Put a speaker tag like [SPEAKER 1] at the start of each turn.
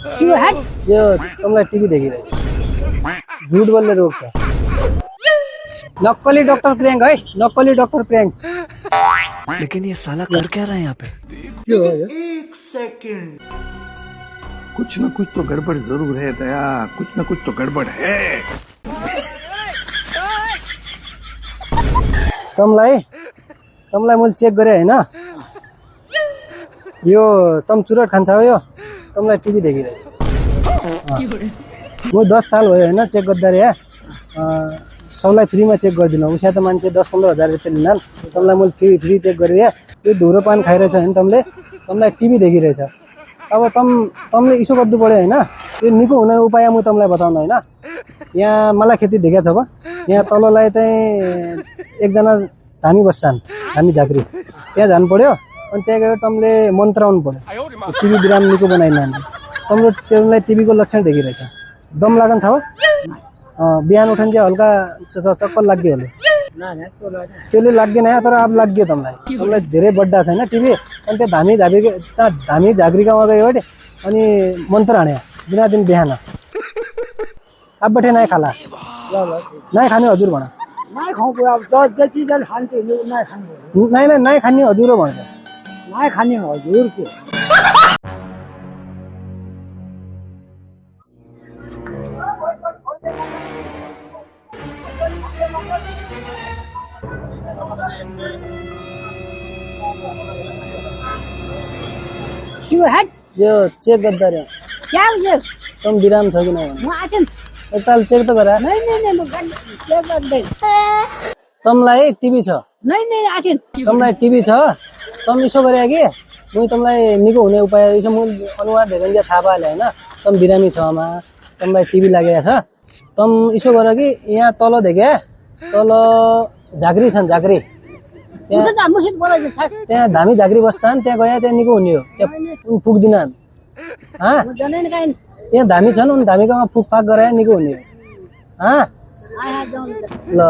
[SPEAKER 1] त्यो हट
[SPEAKER 2] यो तँलाई टिभी देखिरहेछ झुट बोल्ने रोग छ नक्कली डॉक्टर प्रियंक है नक्कली डॉक्टर प्रियंक
[SPEAKER 3] लेकिन ये साला कर क्या रहा है यहाँ पे?
[SPEAKER 2] के हो यो
[SPEAKER 4] कुछ न कुछ तो गड़बड़ जरूर है दया, कुछ न कुछ तो गड़बड़ है।
[SPEAKER 2] तँलाई मैले चेक गरेँ हैन यो तम चुरट खान्छ हो यो तँलाई टिभी देखिरहेछ म 10 साल भयो हैन चेक गर्दा रे सबलाई फ्रीमा चेक गरिदिनु उसा त मान्छे 10-15 हजार रुपैयाँ लिन्छन् तँलाई मैले फ्री चेक गरेँ यो धुरोपान खाइरहेछ हैन तँलाई टिभी देखिरहेछ अब तँले इसो गर्नु पर्यो हैन यो निको हुने उपाय म तँलाई बताउनु हैन यहाँ मलाई खेती देखेछ अब यहाँ तललाई चाहिँ एकजना धामी बस्छन् धामी झाँक्री त्यहाँ जानु पर्यो अनि त्यहाँ गएर तँले मन्त्र आउनु पर्यो टिभी बिराम निको बनाइदिनु तँले त्यसलाई टिभीको लक्षण देखिरहेछ दम लागन छ हो बिहान उठन चाहिँ हल्का चक्कर लाग्यो होला त्यसले लाग्दैन तर अब लाग्यो तँलाई धेरै बड्डा छैन टिभी अनि त्यो धामी झाँक्रीकोमा गयो अरे अनि मन्त्र हान्यो दिन बिहान अब बैठे नाइ खाला नाइ खाने हजुर भन
[SPEAKER 1] नाइ खाऊ अब जति जल खान्थे नाइ खानु
[SPEAKER 2] नाइ खाने हजुर हो भन्छ
[SPEAKER 1] नाइ खाने हजुर के त्यो हट
[SPEAKER 2] यो चेक गर्दा रे
[SPEAKER 1] क्या हो ये
[SPEAKER 2] तम बिराम छ कि न
[SPEAKER 1] म आछन
[SPEAKER 2] एकताल चेक त गरा
[SPEAKER 1] नहीं म क्या गर्दै
[SPEAKER 2] तमलाई टिभी छ
[SPEAKER 1] नहीं आछन
[SPEAKER 2] तमलाई टिभी छ तम इसो गरे कि म तमलाई निको हुने उपाय यसो म अनुहार धेरै थाहा पाले हैन तम बिरामी छ मा तमलाई टिभी लागेको छ तम इसो गर कि यहाँ तल देखे तल झाँक्री छन् झाँक्री
[SPEAKER 1] उता त मुसित बोलाइ छ
[SPEAKER 2] त्यहाँ धामी झाँक्री बस्छन् त्यहाँ गए त्यहाँ निको हुने हो त्यहाँ पुग्दिनन्
[SPEAKER 1] म जनै काइन
[SPEAKER 2] यहाँ धामी छन् उन धामीकोमा फुकफाक गरे निको हुने हो
[SPEAKER 1] आहा जाउँ
[SPEAKER 2] ल